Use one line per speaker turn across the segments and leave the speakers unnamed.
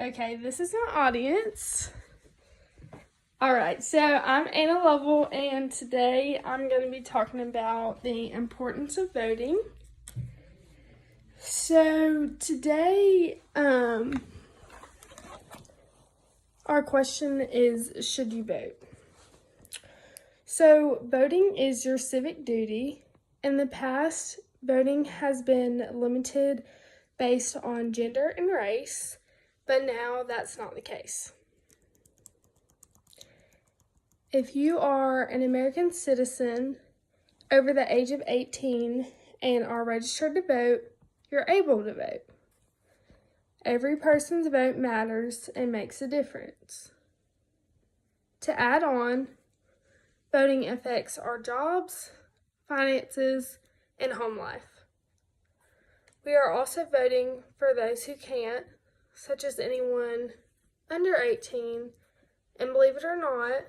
Okay, this is my audience. Alright, so I'm Anna Lovell, and today I'm going to be talking about the importance of voting. So today, our question is, should you vote? So voting is your civic duty. In the past, voting has been limited based on gender and race, but now that's not the case. If you are an American citizen over the age of 18 and are registered to vote, you're able to vote. Every person's vote matters and makes a difference. To add on, voting affects our jobs, finances, and home life. We are also voting for those who can't, such as anyone under 18, and believe it or not,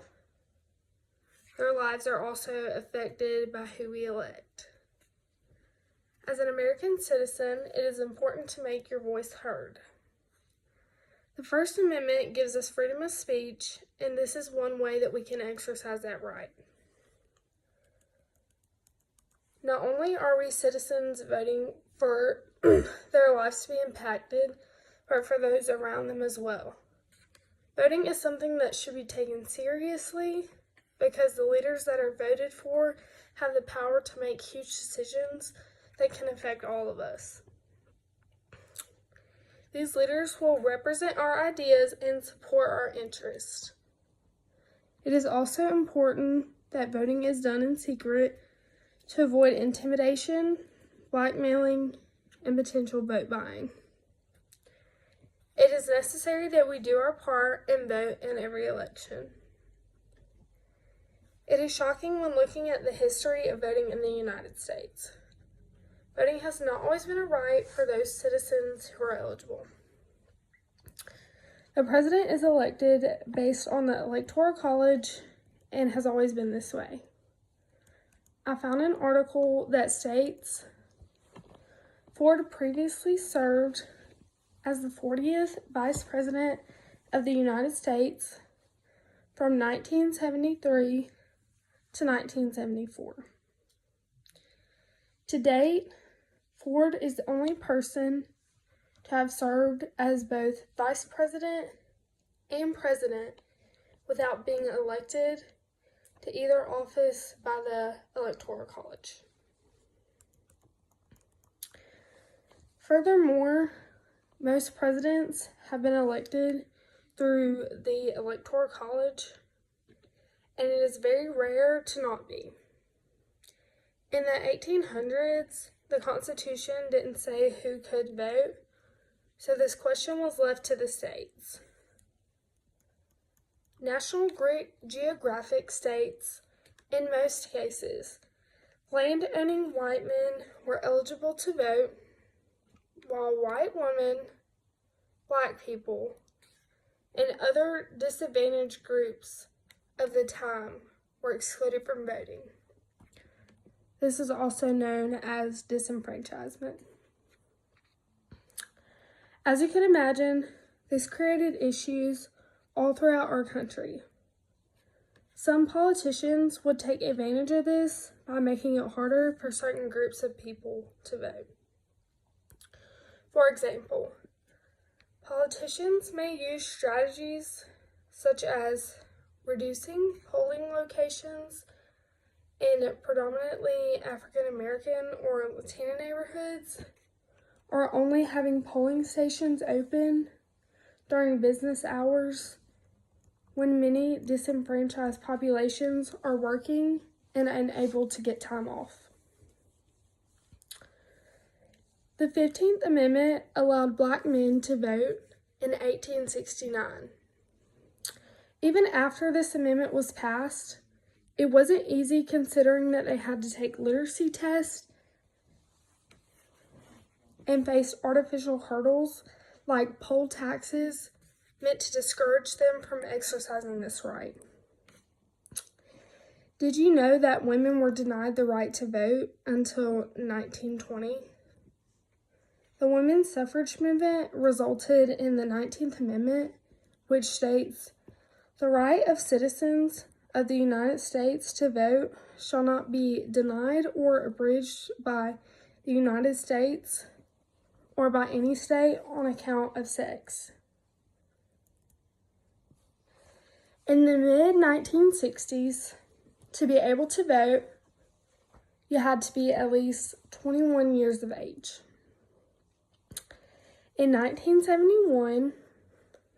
their lives are also affected by who we elect. As an American citizen, it is important to make your voice heard. The First Amendment gives us freedom of speech, and this is one way that we can exercise that right. Not only are we citizens voting for their lives to be impacted, but for those around them as well. Voting is something that should be taken seriously, because the leaders that are voted for have the power to make huge decisions that can affect all of us. These leaders will represent our ideas and support our interests. It is also important that voting is done in secret to avoid intimidation, blackmailing, and potential vote buying. It is necessary that we do our part and vote in every election. It is shocking when looking at the history of voting in the United States. Voting has not always been a right for those citizens who are eligible. The president is elected based on the Electoral College and has always been this way. I found an article that states Ford previously served as the 40th Vice President of the United States from 1973 to 1974. To date, Ford is the only person to have served as both Vice President and President without being elected to either office by the Electoral College. Furthermore, most presidents have been elected through the Electoral College, and it is very rare to not be. In the 1800s, the Constitution didn't say who could vote, so this question was left to the states. National Geographic states, in most cases, land-owning white men were eligible to vote, while white women, black people, and other disadvantaged groups of the time were excluded from voting. This is also known as disenfranchisement. As you can imagine, this created issues all throughout our country. Some politicians would take advantage of this by making it harder for certain groups of people to vote. For example, politicians may use strategies such as reducing polling locations in predominantly African American or Latino neighborhoods, or only having polling stations open during business hours when many disenfranchised populations are working and unable to get time off. The 15th Amendment allowed black men to vote in 1869. Even after this amendment was passed, it wasn't easy considering that they had to take literacy tests and face artificial hurdles like poll taxes meant to discourage them from exercising this right. Did you know that women were denied the right to vote until 1920? The women's suffrage movement resulted in the 19th Amendment, which states, "The right of citizens of the United States to vote shall not be denied or abridged by the United States or by any state on account of sex." In the mid-1960s, to be able to vote, you had to be at least 21 years of age. In 1971,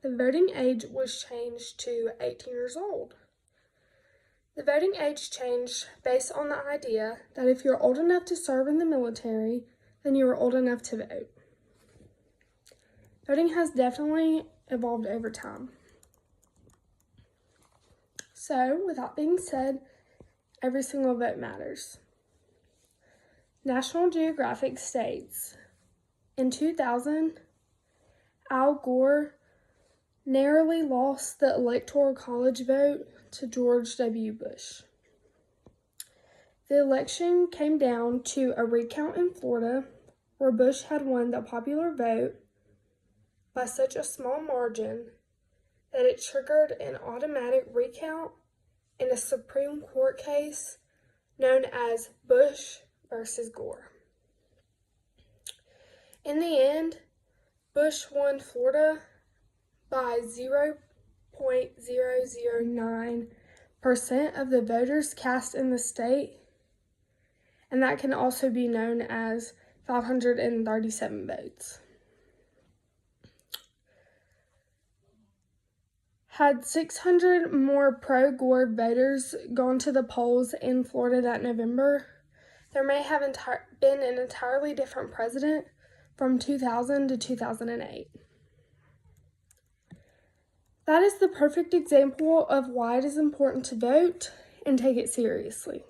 the voting age was changed to 18 years old. The voting age changed based on the idea that if you're old enough to serve in the military, then you are old enough to vote. Voting has definitely evolved over time. So, with that being said, every single vote matters. National Geographic states, in 2000, Al Gore narrowly lost the Electoral College vote to George W. Bush. The election came down to a recount in Florida, where Bush had won the popular vote by such a small margin that it triggered an automatic recount in a Supreme Court case known as Bush versus Gore. In the end, Bush won Florida by 0.009% of the voters cast in the state, and that can also be known as 537 votes. Had 600 more pro-Gore voters gone to the polls in Florida that November, there may have been an entirely different president from 2000 to 2008. That is the perfect example of why it is important to vote and take it seriously.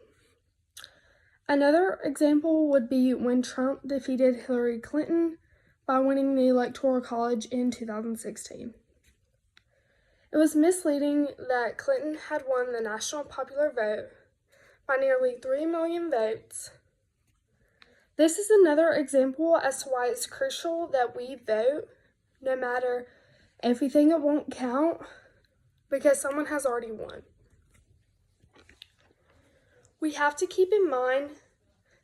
Another example would be when Trump defeated Hillary Clinton by winning the Electoral College in 2016. It was misleading that Clinton had won the national popular vote by nearly 3 million votes. This is another example as to why it's crucial that we vote, no matter if we think it won't count, because someone has already won. We have to keep in mind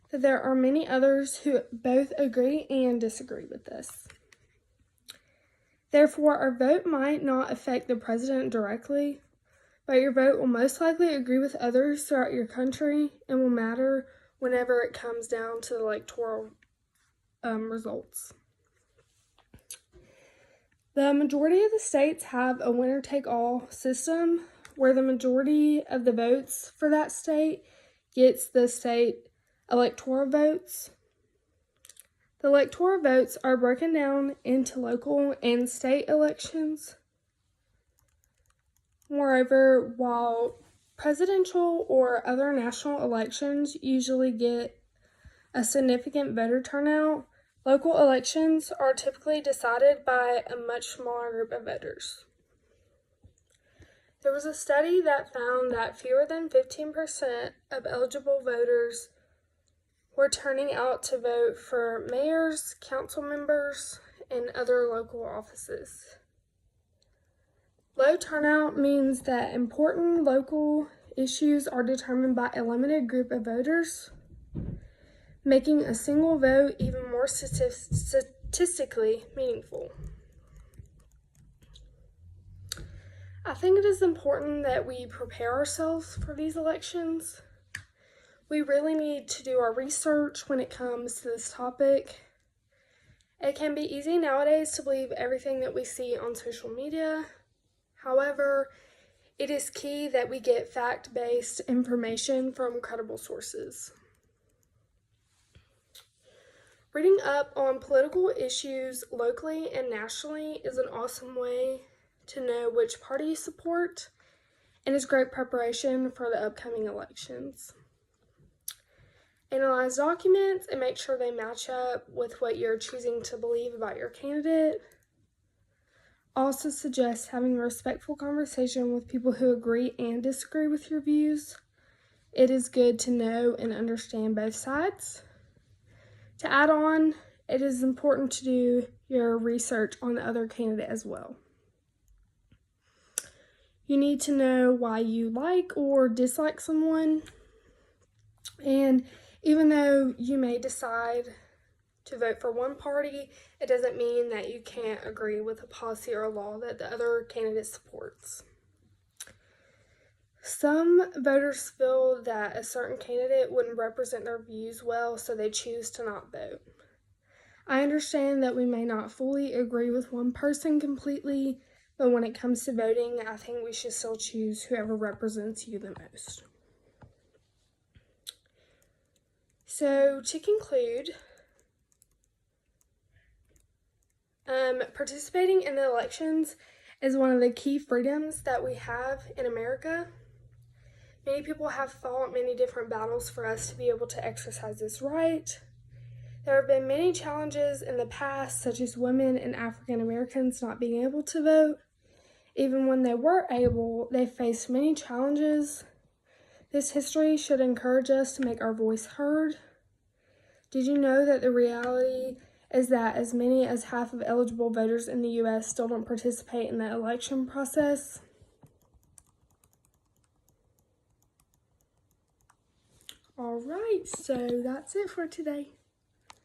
that there are many others who both agree and disagree with this. Therefore, our vote might not affect the president directly, but your vote will most likely agree with others throughout your country and will matter whenever it comes down to the electoral results. The majority of the states have a winner-take-all system where the majority of the votes for that state gets the state electoral votes. The electoral votes are broken down into local and state elections. Moreover, while presidential or other national elections usually get a significant voter turnout, local elections are typically decided by a much smaller group of voters. There was a study that found that fewer than 15% of eligible voters were turning out to vote for mayors, council members, and other local offices. Low turnout means that important local issues are determined by a limited group of voters, making a single vote even more statistically meaningful. I think it is important that we prepare ourselves for these elections. We really need to do our research when it comes to this topic. It can be easy nowadays to believe everything that we see on social media. However, it is key that we get fact-based information from credible sources. Reading up on political issues locally and nationally is an awesome way to know which party you support and is great preparation for the upcoming elections. Analyze documents and make sure they match up with what you're choosing to believe about your candidate. Also suggest having a respectful conversation with people who agree and disagree with your views. It is good to know and understand both sides. To add on, it is important to do your research on the other candidate as well. You need to know why you like or dislike someone, and even though you may decide to vote for one party, it doesn't mean that you can't agree with a policy or a law that the other candidate supports. Some voters feel that a certain candidate wouldn't represent their views well, so they choose to not vote. I understand that we may not fully agree with one person completely, but when it comes to voting, I think we should still choose whoever represents you the most. So, to conclude, participating in the elections is one of the key freedoms that we have in America. Many people have fought many different battles for us to be able to exercise this right. There have been many challenges in the past, such as women and African Americans not being able to vote. Even when they were able, they faced many challenges. This history should encourage us to make our voice heard. Did you know that the reality is that as many as half of eligible voters in the U.S. still don't participate in the election process? All right, so that's it for today.